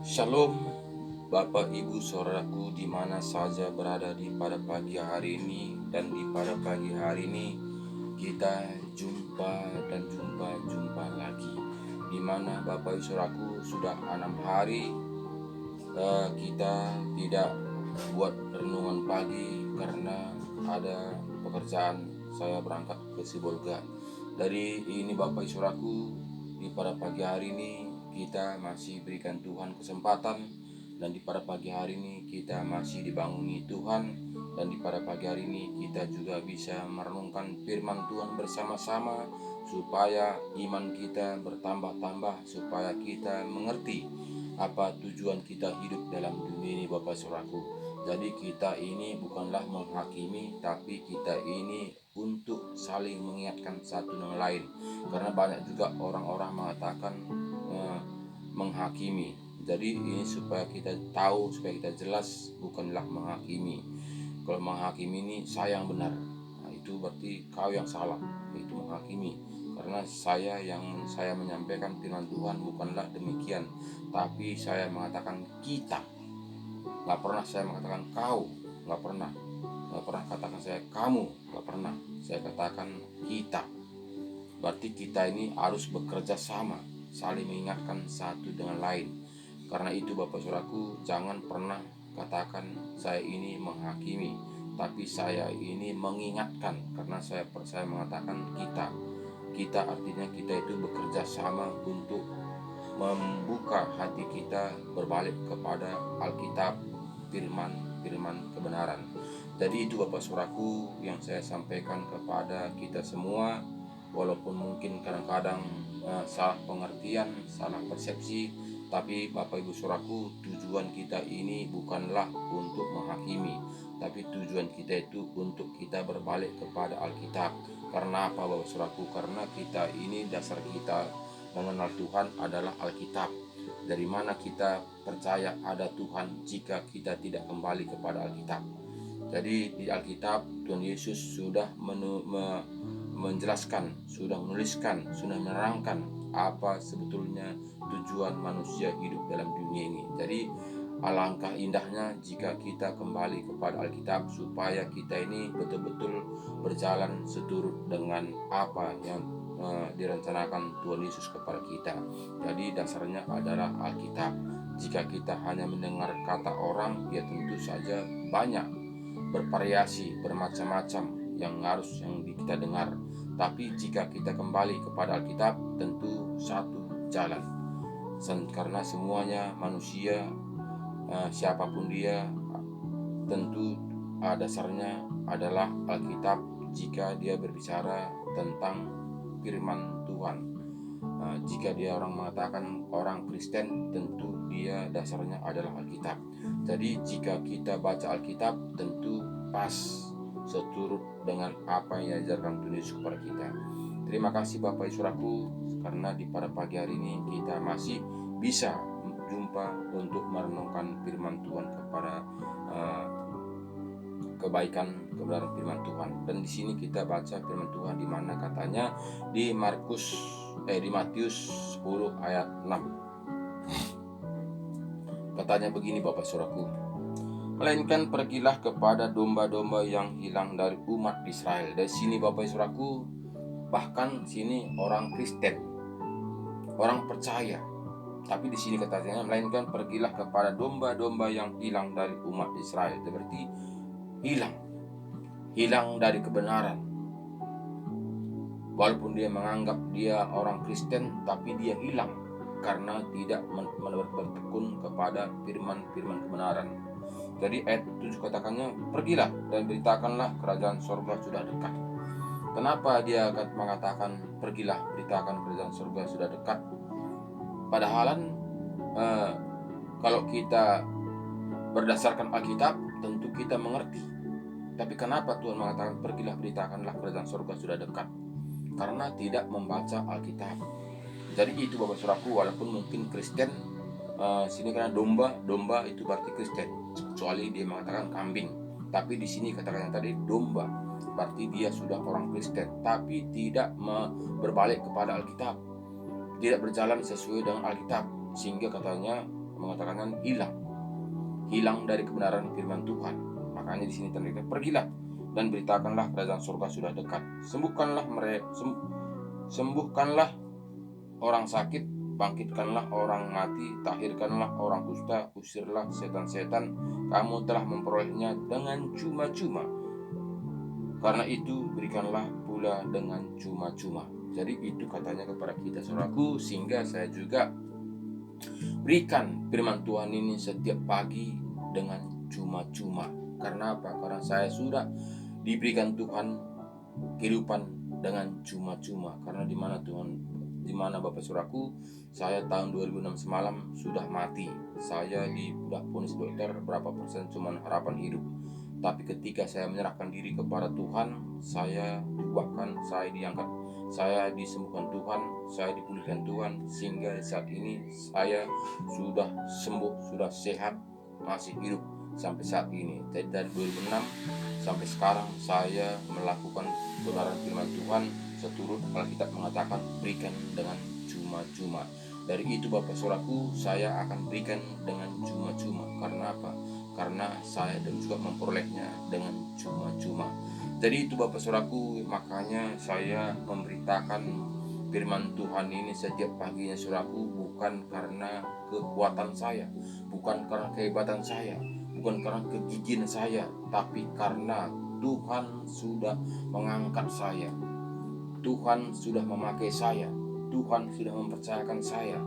Shalom, Bapak Ibu Saudaraku di mana saja berada di pada pagi hari ini. Dan di pada pagi hari ini kita jumpa lagi, di mana Bapak Ibu Saudaraku sudah 6 hari kita tidak buat renungan pagi karena ada pekerjaan. Saya berangkat ke Sibolga. Dari ini Bapak Ibu Saudaraku, di pada pagi hari ini kita masih berikan Tuhan kesempatan, dan di pada pagi hari ini kita masih dibanguni Tuhan, dan di pada pagi hari ini kita juga bisa merenungkan firman Tuhan bersama-sama supaya iman kita bertambah-tambah, supaya kita mengerti apa tujuan kita hidup dalam dunia ini Bapak Saudaraku. Jadi kita ini bukanlah menghakimi, tapi kita ini untuk saling mengingatkan satu dengan lain. Karena banyak juga orang-orang mengatakan menghakimi. Jadi ini supaya kita tahu, supaya kita jelas, bukanlah menghakimi. Kalau menghakimi ini saya yang benar, nah, itu berarti kau yang salah, itu menghakimi. Karena saya menyampaikan firman Tuhan bukanlah demikian, tapi saya mengatakan kita. Nggak pernah saya mengatakan kau, nggak pernah katakan saya kamu, nggak pernah. Saya katakan kita. Berarti kita ini harus bekerja sama, saling mengingatkan satu dengan lain. Karena itu Bapak Saudaraku, jangan pernah katakan saya ini menghakimi, tapi saya ini mengingatkan. Karena saya mengatakan kita artinya kita itu bekerja sama untuk membuka hati kita berbalik kepada Alkitab, firman kebenaran. Jadi itu Bapak Saudaraku yang saya sampaikan kepada kita semua. Walaupun mungkin kadang-kadang salah pengertian, salah persepsi, tapi Bapak Ibu Saudaraku, tujuan kita ini bukanlah untuk menghakimi, tapi tujuan kita itu untuk kita berbalik kepada Alkitab. Karena apa Bapak Saudaraku? Karena kita ini, dasar kita mengenal Tuhan adalah Alkitab. Dari mana kita percaya ada Tuhan jika kita tidak kembali kepada Alkitab? Jadi di Alkitab Tuhan Yesus sudah menjelaskan, sudah menuliskan, sudah menerangkan apa sebetulnya tujuan manusia hidup dalam dunia ini. Jadi alangkah indahnya jika kita kembali kepada Alkitab, supaya kita ini betul-betul berjalan seturut dengan apa yang direncanakan Tuhan Yesus kepada kita. Jadi dasarnya adalah Alkitab. Jika kita hanya mendengar kata orang, ya tentu saja banyak, bervariasi, bermacam-macam yang kita dengar. Tapi jika kita kembali kepada Alkitab, tentu satu jalan. Karena semuanya manusia, siapapun dia, tentu dasarnya adalah Alkitab jika dia berbicara tentang firman Tuhan. Jika dia orang mengatakan orang Kristen, tentu dia dasarnya adalah Alkitab. Jadi jika kita baca Alkitab, tentu pas seturut dengan apa yang diajarkan Tuhan Yesus kepada kita. Terima kasih Bapak Ibu Saudaraku, karena di pada pagi hari ini kita masih bisa jumpa untuk merenungkan firman Tuhan kepada kebaikan kebenaran firman Tuhan. Dan di sini kita baca firman Tuhan di mana katanya di Matius 10 ayat 6. Katanya begini Bapak Saudaraku, melainkan pergilah kepada domba-domba yang hilang dari umat Israel. Dari sini Bapak Saudaraku, bahkan sini orang Kristen, orang percaya, tapi di sini katanya melainkan pergilah kepada domba-domba yang hilang dari umat Israel. Itu berarti hilang dari kebenaran. Walaupun dia menganggap dia orang Kristen, tapi dia hilang karena tidak bertekun kepada firman kebenaran. Jadi ayat 7 katakannya, pergilah dan beritakanlah kerajaan sorga sudah dekat. Kenapa dia mengatakan pergilah, beritakan kerajaan sorga sudah dekat? Padahal kalau kita berdasarkan Alkitab, tentu kita mengerti. Tapi kenapa Tuhan mengatakan pergilah, beritakanlah kerajaan sorga sudah dekat? Karena tidak membaca Alkitab. Jadi itu Bapak Saudaraku, walaupun mungkin Kristen, sini karena domba itu berarti Kristen, kecuali dia mengatakan kambing. Tapi di sini katakan tadi domba, berarti dia sudah orang Kristen, tapi tidak berbalik kepada Alkitab, tidak berjalan sesuai dengan Alkitab, sehingga katanya mengatakan hilang dari kebenaran firman Tuhan. Makanya di sini terlihat, pergilah dan beritakanlah kerajaan surga sudah dekat. Sembuhkanlah orang sakit, bangkitkanlah orang mati, tahirkanlah orang kusta, usirlah setan-setan. Kamu telah memperolehnya dengan cuma-cuma. Karena itu berikanlah pula dengan cuma-cuma. Jadi itu katanya kepada kita, saudaraku, sehingga saya juga berikan firman Tuhan ini setiap pagi dengan cuma-cuma. Karena apa? Karena saya sudah diberikan Tuhan kehidupan dengan cuma-cuma. Karena di mana Bapak Saudaraku, saya tahun 2006 semalam sudah mati. Saya sudah vonis dokter berapa persen cuman harapan hidup. Tapi ketika saya menyerahkan diri kepada Tuhan, saya diubahkan, saya diangkat, saya disembuhkan Tuhan, saya dipulihkan Tuhan, sehingga saat ini saya sudah sembuh, sudah sehat, masih hidup sampai saat ini. Jadi dari 2006 sampai sekarang saya melakukan kebenaran firman Tuhan seturut Alkitab mengatakan, berikan dengan cuma-cuma. Dari itu Bapak Saudaraku, saya akan berikan dengan cuma-cuma. Karena apa? Karena saya dan juga memperolehnya dengan cuma-cuma. Jadi itu Bapak Saudaraku, makanya saya memberitakan firman Tuhan ini setiap paginya, Saudaraku, bukan karena kekuatan saya, bukan karena kehebatan saya, bukan karena kegigihan saya, tapi karena Tuhan sudah mengangkat saya, Tuhan sudah memakai saya, Tuhan sudah mempercayakan saya,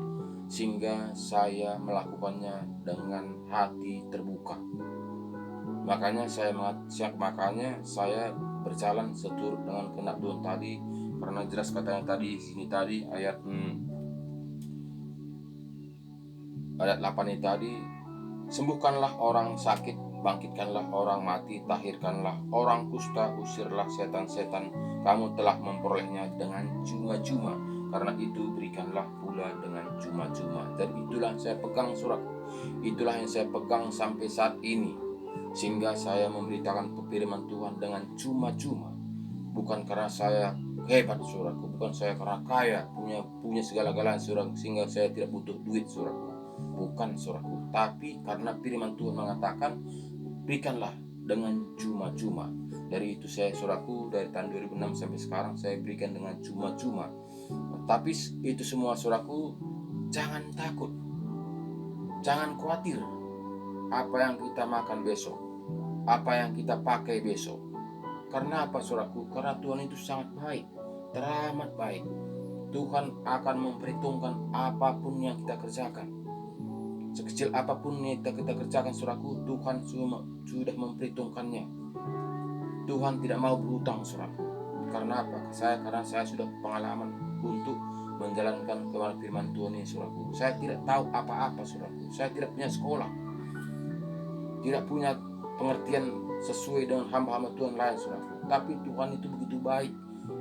sehingga saya melakukannya dengan hati terbuka. Makanya saya berjalan seturut dengan kehendak Tuhan tadi, karena jelas katanya tadi sini tadi ayat 8 ini tadi, sembuhkanlah orang sakit, bangkitkanlah orang mati, tahirkanlah orang kusta, usirlah setan-setan. Kamu telah memperolehnya dengan cuma-cuma. Karena itu berikanlah pula dengan cuma-cuma. Dan itulah saya pegang, saudaraku. Itulah yang saya pegang sampai saat ini, sehingga saya memberitakan firman Tuhan dengan cuma-cuma. Bukan karena saya hebat, saudaraku, bukan saya karena kaya, punya segala-galanya, saudaraku, sehingga saya tidak butuh duit, saudaraku. Bukan, saudaraku, tapi karena firman Tuhan mengatakan, berikanlah dengan cuma-cuma. Dari itu saya, saudaraku, dari tahun 2006 sampai sekarang saya berikan dengan cuma-cuma. Tapi itu semua, saudaraku, jangan takut, jangan khawatir apa yang kita makan besok, apa yang kita pakai besok. Karena apa, saudaraku? Karena Tuhan itu sangat baik, teramat baik. Tuhan akan memperhitungkan apapun yang kita kerjakan. Sekecil apapun yang kita kerjakan, saudaraku, Tuhan sudah memperhitungkannya. Tuhan tidak mau berhutang, saudaraku. Karena apa? Karena saya sudah pengalaman untuk menjalankan kebenaran firman Tuhan ini, saudaraku. Saya tidak tahu apa-apa, saudaraku. Saya tidak punya sekolah, tidak punya pengertian sesuai dengan hamba-hamba Tuhan lain, saudaraku. Tapi Tuhan itu begitu baik.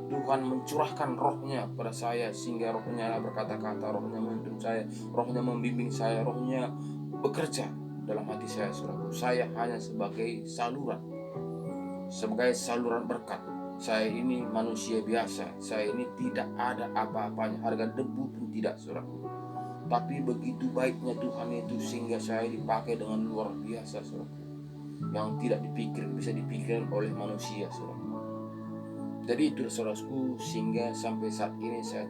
Tuhan mencurahkan rohnya pada saya, sehingga rohnya berkata-kata, rohnya menuntun saya, rohnya membimbing saya, rohnya bekerja dalam hati saya, saudaraku. Saya hanya sebagai saluran berkat. Saya ini manusia biasa, saya ini tidak ada apa-apanya, harga debu pun tidak, saudaraku. Tapi begitu baiknya Tuhan itu, sehingga saya dipakai dengan luar biasa, saudaraku, yang tidak bisa dipikirkan oleh manusia, saudaraku. Jadi itu, saudaraku, sehingga sampai saat ini saya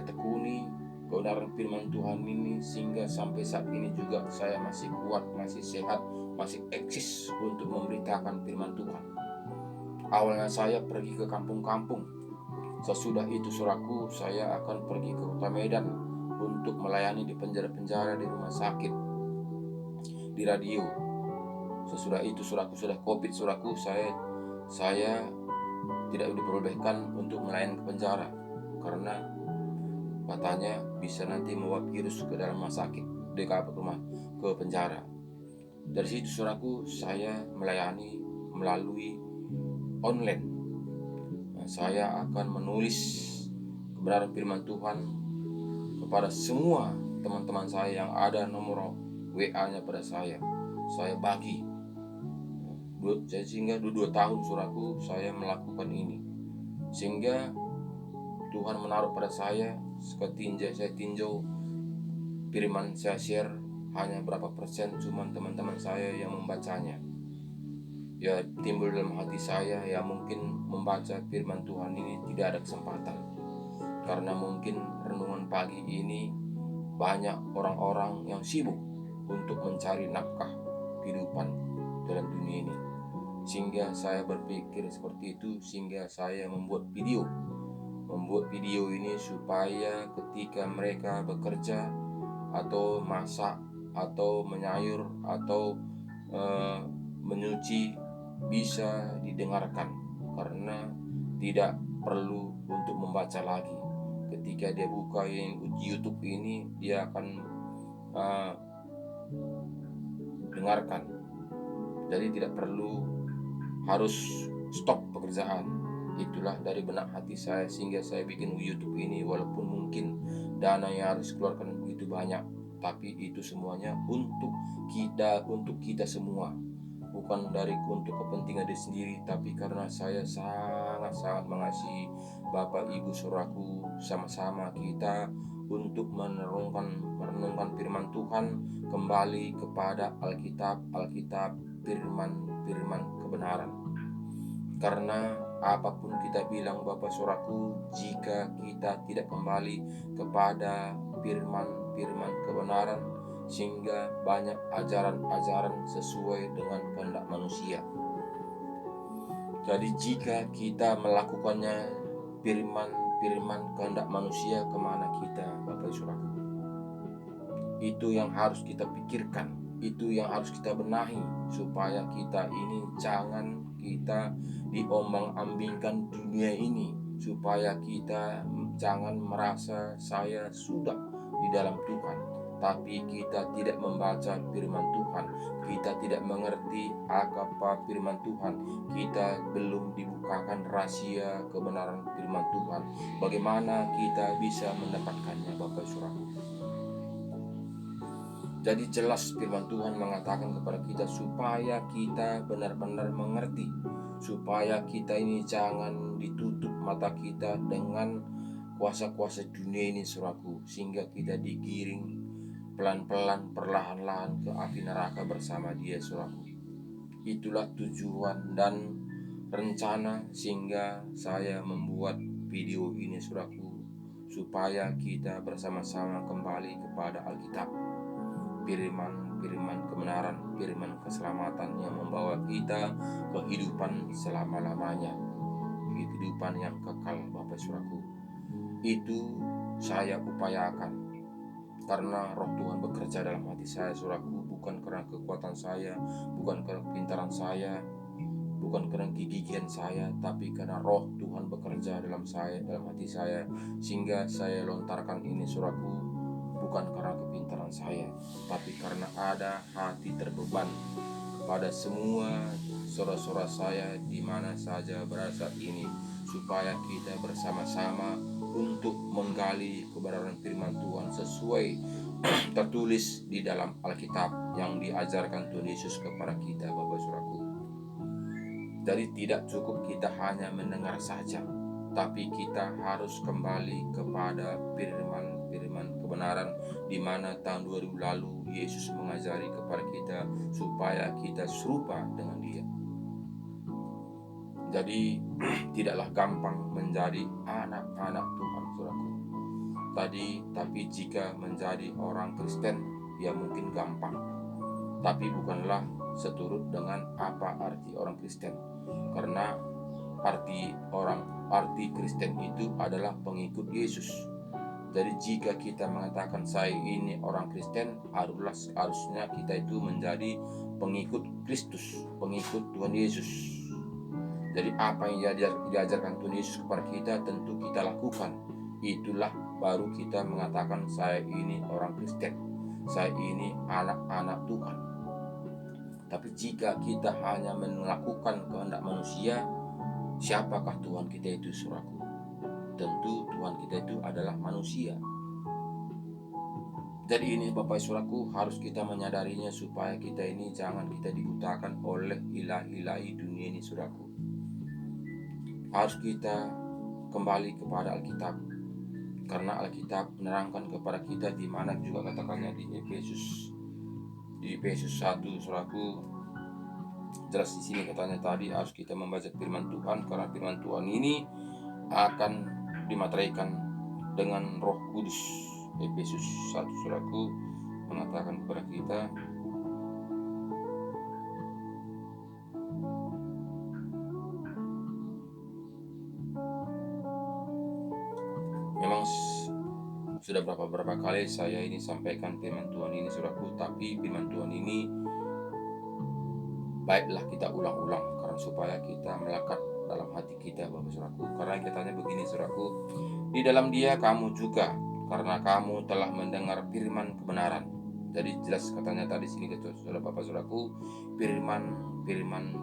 tekuni kebenaran firman Tuhan ini, sehingga sampai saat ini juga saya masih kuat, masih sehat, masih eksis untuk memberitakan firman Tuhan. Awalnya saya pergi ke kampung-kampung. Sesudah itu, saudaraku, saya akan pergi ke kota Medan untuk melayani di penjara-penjara, di rumah sakit, di radio. Sesudah itu, saudaraku, sudah COVID, saudaraku, saya tidak diperbolehkan untuk melayani ke penjara, karena katanya bisa nanti membawa virus ke dalam rumah sakit, ke penjara. Dari situ, saudaraku, saya melayani melalui online. Saya akan menulis kebenaran firman Tuhan kepada semua teman-teman saya yang ada nomor WA-nya pada saya bagi. Sehingga 2 tahun, saudaraku, saya melakukan ini, sehingga Tuhan menaruh pada saya, saya tinjau firman saya share hanya berapa persen cuman teman-teman saya yang membacanya. Ya timbul dalam hati saya, ya mungkin membaca firman Tuhan ini tidak ada kesempatan, karena mungkin renungan pagi ini banyak orang-orang yang sibuk untuk mencari nafkah kehidupan dalam dunia ini. Sehingga saya berpikir seperti itu, sehingga saya membuat video ini supaya ketika mereka bekerja atau masak atau menyayur atau menyuci bisa didengarkan, karena tidak perlu untuk membaca lagi. Ketika dia buka YouTube ini, dia akan dengarkan. Jadi tidak perlu harus stop pekerjaan. Itulah dari benak hati saya, sehingga saya bikin YouTube ini. Walaupun mungkin dana yang harus keluarkan begitu banyak, tapi itu semuanya untuk kita semua, bukan untuk kepentingan diri sendiri, tapi karena saya sangat mengasihi Bapak Ibu Saudaraku. Sama-sama kita untuk merenungkan firman Tuhan kembali kepada Alkitab, firman kebenaran. Karena apapun kita bilang Bapak Saudaraku, jika kita tidak kembali kepada firman kebenaran, sehingga banyak ajaran-ajaran sesuai dengan kehendak manusia. Jadi jika kita melakukannya firman kehendak manusia, kemana kita Bapak Saudaraku? Itu yang harus kita pikirkan, itu yang harus kita benahi, supaya kita ini jangan kita diombang-ambingkan dunia ini, supaya kita jangan merasa saya sudah di dalam Tuhan, tapi kita tidak membaca firman Tuhan, kita tidak mengerti apa firman Tuhan, kita belum dibukakan rahasia kebenaran firman Tuhan. Bagaimana kita bisa mendapatkannya Bapak Saudaraku? Jadi jelas firman Tuhan mengatakan kepada kita supaya kita benar-benar mengerti, supaya kita ini jangan ditutup mata kita dengan kuasa-kuasa dunia ini Saudaraku, sehingga kita digiring pelan-pelan, perlahan-lahan ke api neraka bersama dia Saudaraku. Itulah tujuan dan rencana sehingga saya membuat video ini Saudaraku, supaya kita bersama-sama kembali kepada Alkitab, firman kebenaran, firman keselamatan yang membawa kita kehidupan selama-lamanya, kehidupan yang kekal Bapak Saudaraku. Itu saya upayakan karena Roh Tuhan bekerja dalam hati saya Saudaraku, bukan karena kekuatan saya, bukan karena kepintaran saya, bukan karena kegigihan saya, tapi karena Roh Tuhan bekerja dalam hati saya, sehingga saya lontarkan ini Saudaraku, bukan karena kepintaran saya, tapi karena ada hati terbeban pada semua saudara-saudara saya di mana saja berada saat ini, supaya kita bersama-sama untuk menggali kebenaran firman Tuhan sesuai tertulis di dalam Alkitab yang diajarkan Tuhan Yesus kepada kita Bapak Saudaraku. Jadi tidak cukup kita hanya mendengar saja, tapi kita harus kembali kepada firman kebenaran, di mana tahun 2000 lalu Yesus mengajari kepada kita supaya kita serupa dengan Dia. Jadi tidaklah gampang menjadi anak-anak Tuhan Saudaraku. Tapi jika menjadi orang Kristen ya mungkin gampang, tapi bukanlah seturut dengan apa arti orang Kristen. Karena arti Kristen itu adalah pengikut Yesus. Jadi jika kita mengatakan saya ini orang Kristen, harusnya kita itu menjadi pengikut Kristus, pengikut Tuhan Yesus. Jadi apa yang diajarkan Tuhan Yesus kepada kita tentu kita lakukan. Itulah baru kita mengatakan saya ini orang Kristen, saya ini anak-anak Tuhan. Tapi jika kita hanya melakukan kehendak manusia, siapakah Tuhan kita itu Saudaraku? Tentu Tuhan kita itu adalah manusia. Jadi ini Bapak Saudaraku harus kita menyadarinya, supaya kita ini jangan kita dibutakan oleh ilah-ilahi dunia ini Saudaraku. Harus kita kembali kepada Alkitab, Karena Alkitab menerangkan kepada kita, di mana juga katakannya di Efesus 1, saudaraku, jelas di sini katanya tadi harus kita membaca firman Tuhan, karena firman Tuhan ini akan dimateraikan dengan Roh Kudus. Efesus 1, saudaraku, mengatakan kepada kita, memang sudah berapa kali saya ini sampaikan firman Tuhan ini, saudaraku, tapi firman Tuhan ini baiklah kita ulang-ulang, karena supaya kita melekat dalam hati kita, Bapak saudaraku. Karena katanya begini, saudaraku, di dalam Dia kamu juga, karena kamu telah mendengar firman kebenaran. Jadi jelas katanya tadi sini gitu, saudara Bapak saudaraku, firman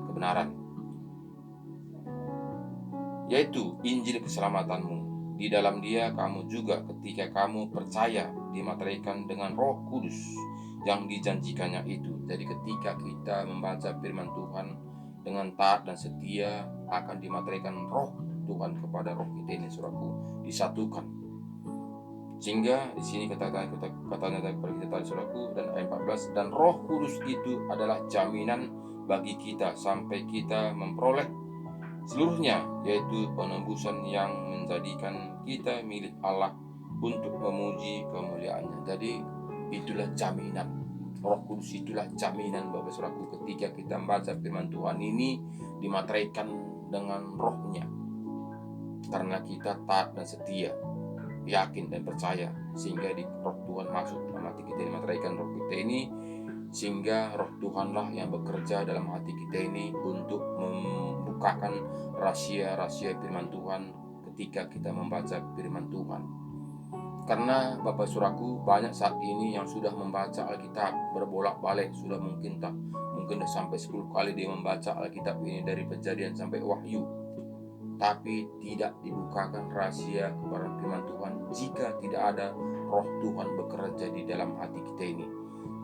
kebenaran, yaitu Injil keselamatanmu. Di dalam Dia kamu juga, ketika kamu percaya, dimateraikan dengan Roh Kudus yang dijanjikannya itu. Jadi ketika kita membaca firman Tuhan dengan taat dan setia, akan dimateraikan Roh Tuhan kepada roh kita ini, saudaraku, disatukan. Sehingga di sini katanya kepada kita tadi, saudaraku, dan ayat 14, dan Roh Kudus itu adalah jaminan bagi kita sampai kita memperoleh seluruhnya, yaitu penebusan yang menjadikan kita milik Allah untuk memuji kemuliaannya. Jadi itulah jaminan, Roh Kudus itulah jaminan, Bapak saudaraku, ketika kita membaca firman Tuhan ini dimateraikan dengan rohnya, karena kita taat dan setia, yakin dan percaya, sehingga di roh Tuhan masuk dalam hati kita, dimateraikan roh kita ini, sehingga roh Tuhanlah yang bekerja dalam hati kita ini untuk membukakan rahasia-rahasia firman Tuhan ketika kita membaca firman Tuhan. Karena Bapak saudaraku, banyak saat ini yang sudah membaca Alkitab berbolak-balik, sudah mungkin sampai 10 kali dia membaca Alkitab ini dari Kejadian sampai Wahyu, tapi tidak dibukakan rahasia kepada firman Tuhan jika tidak ada roh Tuhan bekerja di dalam hati kita ini.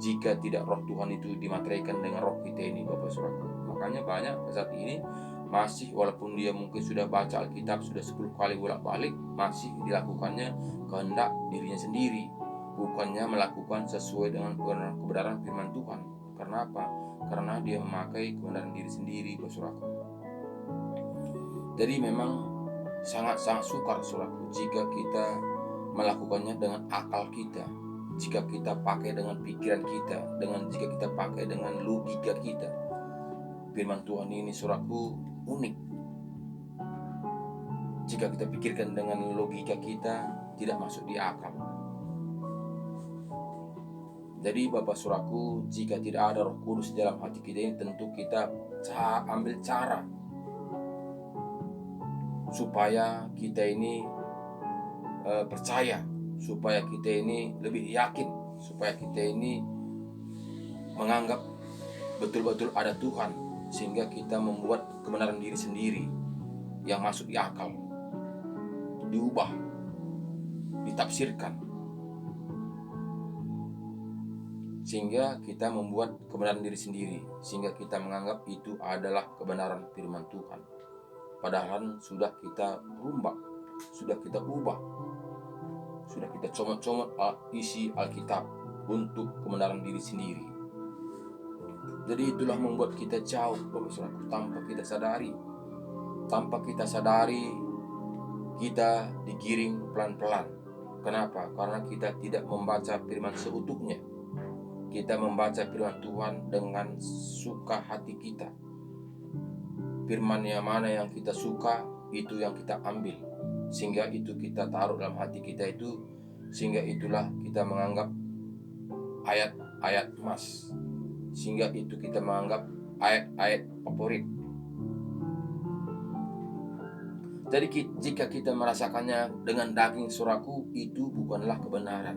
Jika tidak roh Tuhan itu dimateraikan dengan roh kita ini, Bapak saudaraku. Makanya banyak saat ini masih, walaupun dia mungkin sudah baca Alkitab sudah 10 kali bolak-balik, masih dilakukannya kehendak dirinya sendiri, bukannya melakukan sesuai dengan kebenaran firman Tuhan. Karena apa? Karena dia memakai kebenaran diri sendiri, Bapak saudaraku. Jadi memang sangat-sangat sukar, saudaraku, jika kita melakukannya dengan akal kita, jika kita pakai dengan pikiran kita, jika kita pakai dengan logika kita. Firman Tuhan ini, saudaraku, unik. Jika kita pikirkan dengan logika kita, tidak masuk di akal. Jadi Bapak saudaraku, jika tidak ada Roh Kudus dalam hati kita ini, tentu kita ambil cara supaya kita ini percaya, supaya kita ini lebih yakin, supaya kita ini menganggap betul-betul ada Tuhan, sehingga kita membuat kebenaran diri sendiri yang masuk di akal, diubah, ditafsirkan, sehingga kita membuat kebenaran diri sendiri, sehingga kita menganggap itu adalah kebenaran firman Tuhan. Padahal sudah kita rumbak, sudah kita ubah, sudah kita comot-comot isi Alkitab untuk kebenaran diri sendiri. Jadi itulah membuat kita jauh, Bapak saudaraku, tanpa kita sadari kita digiring pelan-pelan. Kenapa? Karena kita tidak membaca firman seutuhnya. Kita membaca firman Tuhan dengan suka hati kita. Firman yang mana yang kita suka, itu yang kita ambil, sehingga itu kita taruh dalam hati kita itu, sehingga itulah kita menganggap ayat-ayat emas, sehingga itu kita menganggap ayat-ayat favorit. Jadi jika kita merasakannya dengan daging, saudaraku, itu bukanlah kebenaran.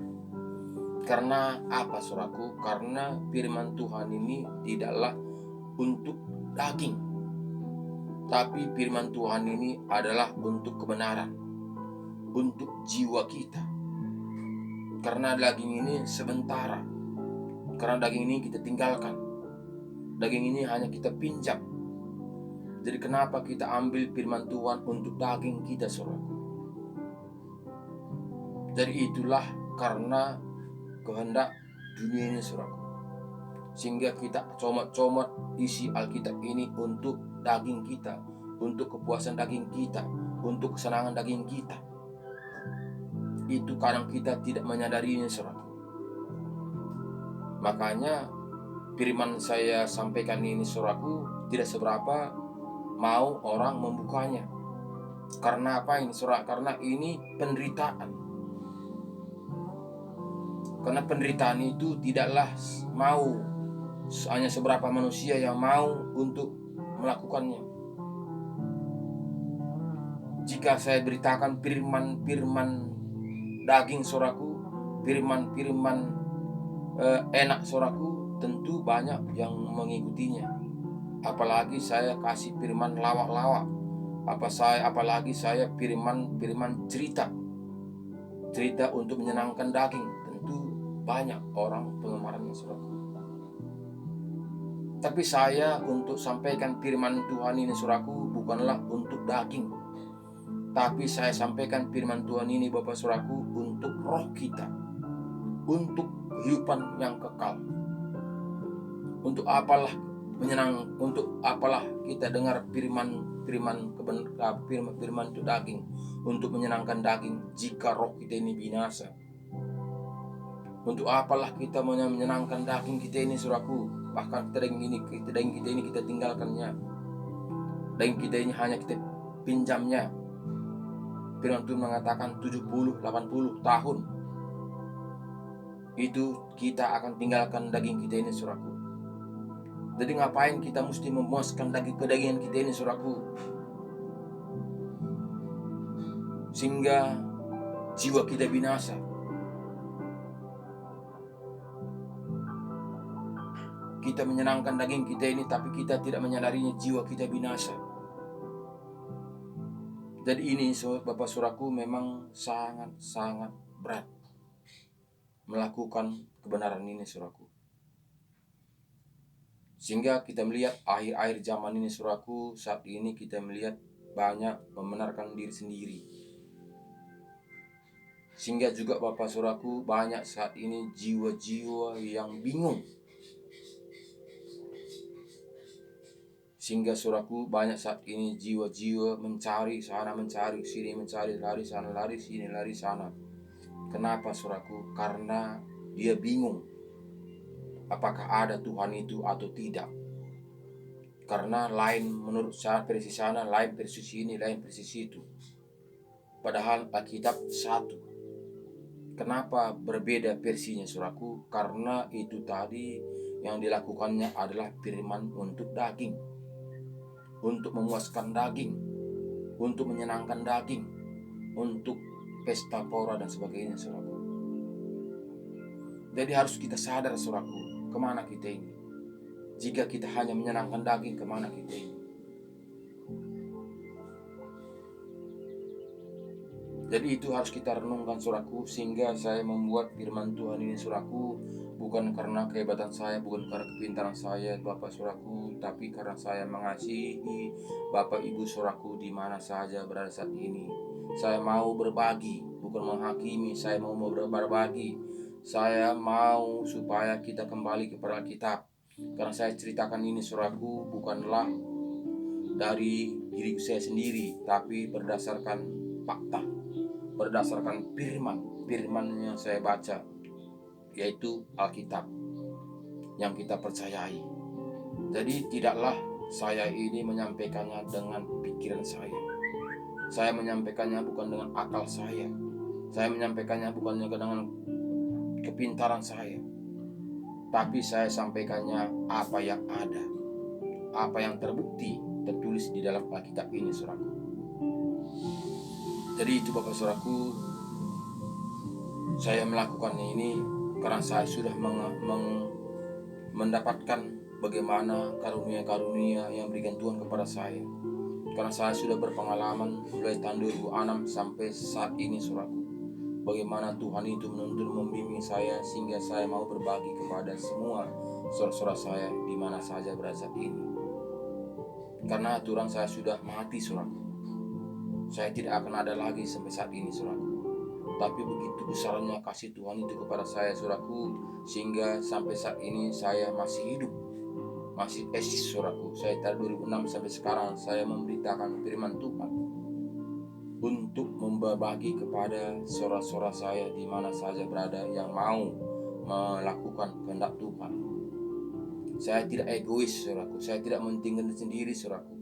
Karena apa, saudaraku? Karena firman Tuhan ini tidaklah untuk daging, tapi firman Tuhan ini adalah untuk kebenaran, untuk jiwa kita. Karena daging ini sementara, karena daging ini kita tinggalkan, daging ini hanya kita pinjam. Jadi kenapa kita ambil firman Tuhan untuk daging kita, saudaraku? Jadi itulah karena kehendak dunia ini saudaraku, sehingga kita comot-comot isi Alkitab ini untuk daging kita, untuk kepuasan daging kita, untuk kesenangan daging kita. Itu kadang kita tidak menyadarinya saudaraku. Makanya firman saya sampaikan ini saudaraku tidak seberapa mau orang membukanya. Karena apa ini saudara? Karena ini penderitaan. Karena penderitaan itu tidaklah mau hanya seberapa manusia yang mau untuk melakukannya. Jika saya beritakan firman-firman daging saudaraku, firman-firman enak saudaraku, tentu banyak yang mengikutinya. Apalagi saya kasih firman lawak-lawak, apalagi saya firman cerita untuk menyenangkan daging, tentu banyak orang penggemarnya saudaraku. Tapi saya untuk sampaikan firman Tuhan ini saudaraku bukanlah untuk daging, tapi saya sampaikan firman Tuhan ini Bapak saudaraku untuk roh kita, untuk kehidupan yang kekal. Untuk apalah kita dengar firman itu daging, untuk menyenangkan daging jika roh kita ini binasa. Untuk apalah kita menyenangkan daging kita ini saudaraku, bahkan daging kita ini kita tinggalkannya, daging kita ini hanya kita pinjamnya. Firman Tuhan mengatakan 70-80 tahun itu kita akan tinggalkan daging kita ini saudaraku. Jadi ngapain kita mesti memuaskan kedagingan kita ini saudaraku, sehingga jiwa kita binasa. Kita menyenangkan daging kita ini tapi kita tidak menyadarinya jiwa kita binasa. Jadi ini Bapak saudaraku memang sangat-sangat berat melakukan kebenaran ini saudaraku. Sehingga kita melihat akhir-akhir zaman ini saudaraku, saat ini kita melihat banyak membenarkan diri sendiri. Sehingga juga Bapak saudaraku banyak saat ini jiwa-jiwa yang bingung. Sehingga saudaraku banyak saat ini jiwa-jiwa mencari sana, mencari sini, mencari lari sana, lari sini, lari sana. Kenapa saudaraku? Karena dia bingung apakah ada Tuhan itu atau tidak. Karena lain menurut saya versi sana, lain versi sini, lain versi situ. Padahal Alkitab satu. Kenapa berbeda versinya saudaraku? Karena itu tadi yang dilakukannya adalah firman untuk daging, untuk memuaskan daging, untuk menyenangkan daging, untuk pesta pora dan sebagainya saudaraku. Jadi harus kita sadar saudaraku, kemana kita ini? Jika kita hanya menyenangkan daging, kemana kita ini? Jadi itu harus kita renungkan saudaraku, sehingga saya membuat firman Tuhan ini saudaraku bukan karena kehebatan saya, bukan karena kepintaran saya Bapak saudaraku, tapi karena saya mengasihi Bapak Ibu saudaraku di mana saja berada saat ini. Saya mau berbagi, bukan menghakimi, saya mau berbagi. Saya mau supaya kita kembali kepada Alkitab. Karena saya ceritakan ini saudaraku bukanlah dari diri saya sendiri, tapi berdasarkan fakta, berdasarkan firman yang saya baca, yaitu Alkitab yang kita percayai. Jadi tidaklah saya ini menyampaikannya dengan pikiran saya. Saya menyampaikannya bukan dengan akal saya. Saya menyampaikannya bukan dengan kepintaran saya. Tapi saya sampaikannya apa yang ada, apa yang terbukti, tertulis di dalam Alkitab ini saudaraku. Jadi itu Bapak saudaraku, saya melakukannya ini karena saya sudah mendapatkan bagaimana karunia-karunia yang berikan Tuhan kepada saya. Karena saya sudah berpengalaman mulai tahun 2006 sampai saat ini saudaraku, bagaimana Tuhan itu menuntun membimbing saya sehingga saya mau berbagi kepada semua saudara-saudara saya di mana saja berada saat ini. Karena aturan saya sudah mati saudaraku, saya tidak akan ada lagi sampai saat ini saudaraku. Tapi begitu besarnya kasih Tuhan itu kepada saya, saudaraku, sehingga sampai saat ini saya masih hidup, masih eksis, saudaraku. Saya dari 2006 sampai sekarang saya memberitakan firman Tuhan untuk membagi kepada saudara-saudara saya di mana saja berada yang mau melakukan kehendak Tuhan. Saya tidak egois, saudaraku. Saya tidak mementingkan diri sendiri, saudaraku.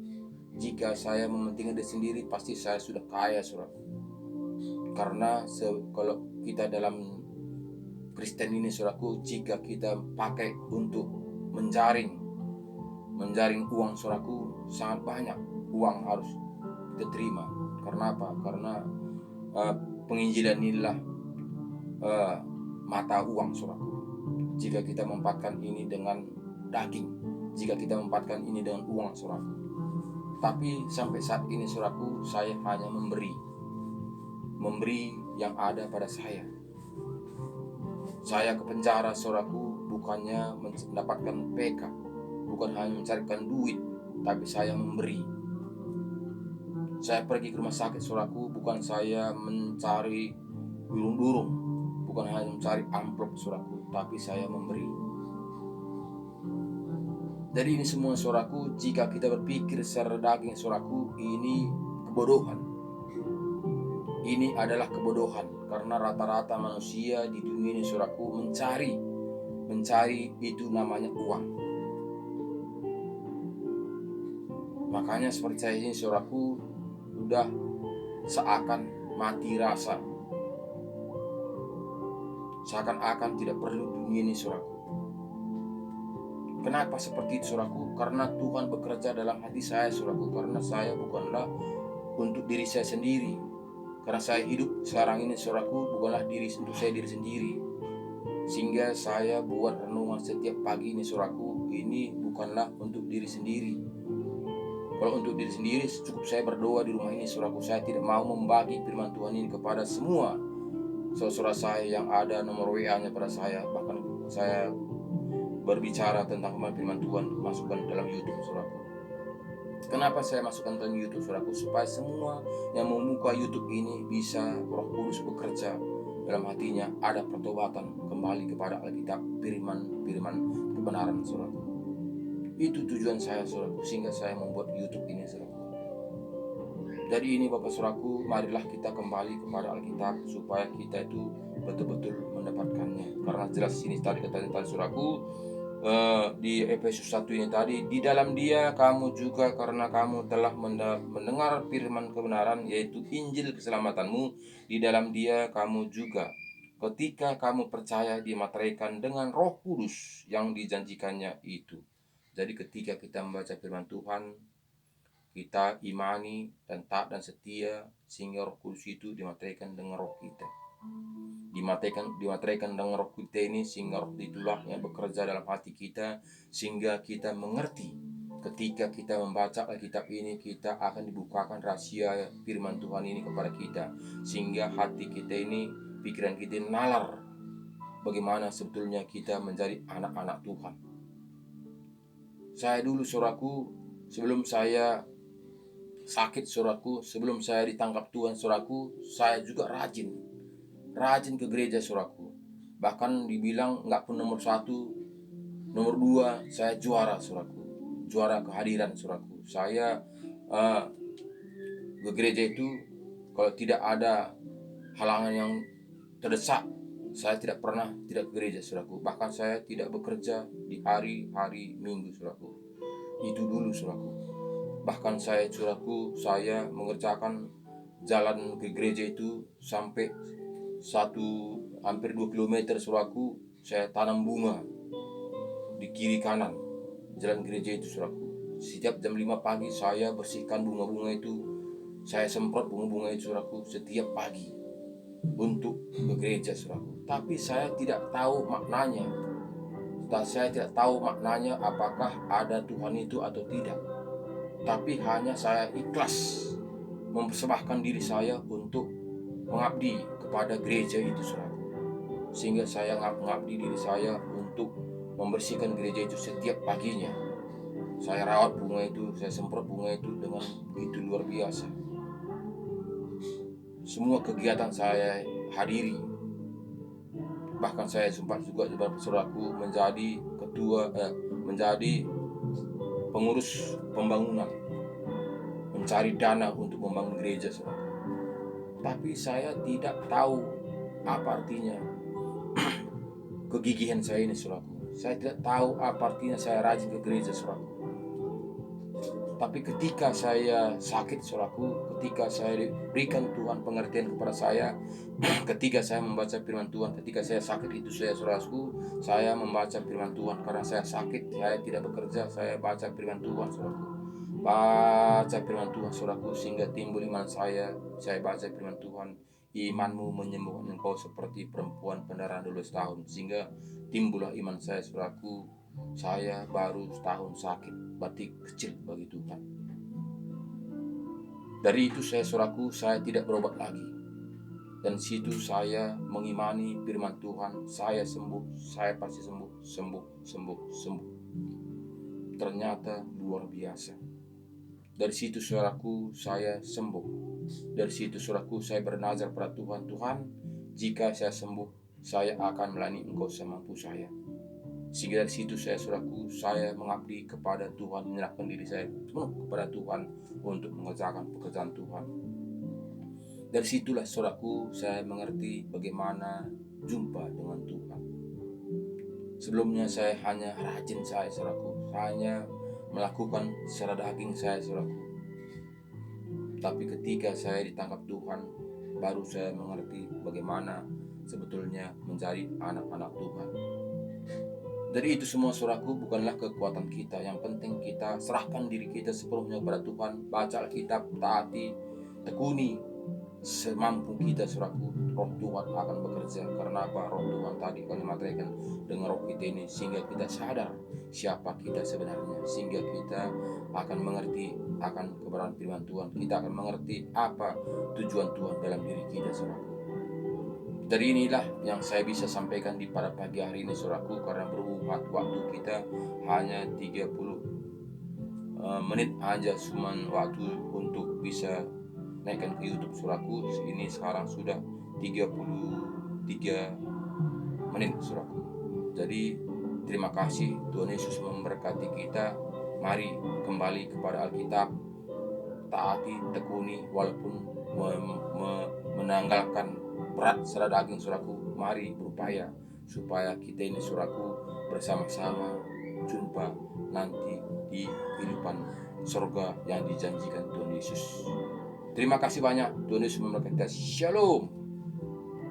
Jika saya mementingkan diri sendiri, pasti saya sudah kaya, saudaraku. Karena kalau kita dalam Kristen ini, saudaraku, jika kita pakai untuk menjaring uang, saudaraku, sangat banyak uang harus kita terima. Karena apa? Karena penginjilan inilah mata uang, saudaraku. Jika kita mempatkan ini dengan daging, jika kita mempatkan ini dengan uang, saudaraku. Tapi sampai saat ini, saudaraku, saya hanya memberi yang ada pada saya. Saya ke penjara, saudaraku, bukannya mendapatkan PK, bukan hanya mencarikan duit, tapi saya memberi. Saya pergi ke rumah sakit, saudaraku, bukan saya mencari durung-durung, bukan hanya mencari amplop, saudaraku, tapi saya memberi. Jadi ini semua, saudaraku, jika kita berpikir secara daging, saudaraku, ini kebodohan. Ini adalah kebodohan, karena rata-rata manusia di dunia ini, saudaraku, mencari itu namanya uang. Makanya seperti saya ini, saudaraku, sudah seakan mati rasa, seakan-akan tidak perlu dunia ini, saudaraku. Kenapa seperti itu, saudaraku? Karena Tuhan bekerja dalam hati saya, saudaraku. Karena saya bukanlah untuk diri saya sendiri. Karena saya hidup sekarang ini, saudaraku, bukanlah untuk saya diri sendiri. Sehingga saya buat renungan setiap pagi ini, saudaraku, ini bukanlah untuk diri sendiri. Kalau untuk diri sendiri cukup saya berdoa di rumah ini, saudaraku. Saya tidak mau membagi firman Tuhan ini kepada semua saudara saya yang ada nomor WA-nya pada saya. Bahkan saya berbicara tentang firman Tuhan masukkan dalam YouTube, saudaraku. Kenapa saya masukkan dalam YouTube, saudaraku? Supaya semua yang membuka YouTube ini bisa Roh Kudus bekerja dalam hatinya, ada pertobatan kembali kepada Alkitab, firman kebenaran, saudaraku. Itu tujuan saya, saudaraku, sehingga saya membuat YouTube ini, saudaraku. Jadi ini, Bapak saudaraku, marilah kita kembali kepada Alkitab supaya kita itu betul-betul mendapatkannya. Karena jelas sini tadi kata saudaraku, di Efesus 1 ini tadi, di dalam Dia kamu juga karena kamu telah mendengar firman kebenaran, yaitu Injil keselamatanmu, di dalam Dia kamu juga ketika kamu percaya dimateraikan dengan Roh Kudus yang dijanjikannya itu. Jadi ketika kita membaca firman Tuhan, kita imani dan taat dan setia, sehingga Roh Kudus itu dimateraikan dengan roh kita. Dimateraikan dengan roh kita ini, sehingga roh itulah yang bekerja dalam hati kita, sehingga kita mengerti. Ketika kita membaca Alkitab ini, kita akan dibukakan rahasia firman Tuhan ini kepada kita, sehingga hati kita ini, pikiran kita ini nalar bagaimana sebetulnya kita menjadi anak-anak Tuhan. Saya dulu, saudaraku, sebelum saya sakit, saudaraku, sebelum saya ditangkap Tuhan, saudaraku, saya juga rajin ke gereja, saudaraku. Bahkan dibilang nggak pun nomor 1, nomor 2, saya juara, saudaraku. Juara kehadiran, saudaraku. Saya ke gereja itu kalau tidak ada halangan yang terdesak, saya tidak pernah tidak ke gereja, saudaraku. Bahkan saya tidak bekerja di hari-hari Minggu, saudaraku. Itu dulu, saudaraku. Bahkan saya, saudaraku, saya mengerjakan jalan ke gereja itu sampai hampir 2 km, saudaraku. Saya tanam bunga di kiri kanan jalan gereja itu, saudaraku. Setiap jam 5 pagi saya bersihkan bunga-bunga itu, saya semprot bunga-bunga itu, saudaraku, setiap pagi untuk ke gereja, saudaraku. Tapi saya tidak tahu maknanya. Saya tidak tahu maknanya apakah ada Tuhan itu atau tidak. Tapi hanya saya ikhlas mempersembahkan diri saya untuk mengabdi kepada gereja itu, saudaraku. Sehingga saya mengabdi diri saya untuk membersihkan gereja itu setiap paginya. Saya rawat bunga itu, saya semprot bunga itu dengan begitu luar biasa. Semua kegiatan saya hadiri. Bahkan saya sempat juga saudaraku menjadi menjadi pengurus pembangunan, mencari dana untuk membangun gereja, saudara. Tapi saya tidak tahu apa artinya kegigihan saya ini, saudaraku. Saya tidak tahu apa artinya saya rajin ke gereja, saudaraku. Tapi ketika saya sakit, saudaraku, ketika saya diberikan Tuhan pengertian kepada saya, ketika saya membaca firman Tuhan, ketika saya sakit itu saudaraku, saya membaca firman Tuhan. Karena saya sakit, saya tidak bekerja, saya baca firman Tuhan, saudaraku. Baca firman Tuhan, saudaraku, sehingga timbul iman saya baca firman Tuhan. Imanmu menyembuhkan engkau seperti perempuan pendarahan 12 tahun, sehingga timbullah iman saya, saudaraku. Saya baru setahun sakit, berarti kecil bagi Tuhan. Dari itu saudaraku, saya tidak berobat lagi. Dan situ saya mengimani firman Tuhan, saya sembuh, saya pasti sembuh. Ternyata luar biasa. Dari situ saudaraku, saya sembuh. Dari situ saudaraku, saya bernazar pada Tuhan, Tuhan, jika saya sembuh, saya akan melayani Engkau semampu saya. Sehingga dari situ saudaraku, saya mengabdi kepada Tuhan, menyerahkan diri saya penuh kepada Tuhan untuk mengerjakan pekerjaan Tuhan. Dari situlah saudaraku, saya mengerti bagaimana jumpa dengan Tuhan. Sebelumnya saya hanya rajin saudaraku, hanya melakukan secara daging saudaraku. Tapi ketika saya ditangkap Tuhan, baru saya mengerti bagaimana sebetulnya menjadi anak-anak Tuhan. Dari itu semua saudaraku, bukanlah kekuatan kita. Yang penting kita serahkan diri kita sepenuhnya kepada Tuhan. Baca Alkitab, taati, tekuni semampu kita, saudaraku. Roh Tuhan akan bekerja. Karena apa? Roh Tuhan tadi kami materikan dengan roh kita ini, sehingga kita sadar siapa kita sebenarnya, sehingga kita akan mengerti akan kebenaran firman Tuhan. Kita akan mengerti apa tujuan Tuhan dalam diri kita, saudaraku. Dari inilah yang saya bisa sampaikan di pada pagi hari ini, saudaraku, karena berhubung waktu kita hanya 30 menit aja, cuman waktu untuk bisa naikkan ke YouTube, saudaraku. Ini sekarang sudah 33 menit, saudaraku. Jadi terima kasih, Tuhan Yesus memberkati kita. Mari kembali kepada Alkitab, taati, tekuni, walaupun menanggalkan berat secara daging, saudaraku. Mari berupaya supaya kita ini, saudaraku, bersama-sama jumpa nanti di kehidupan surga yang dijanjikan Tuhan Yesus. Terima kasih banyak. Tuhan Yesus memberkati. Shalom.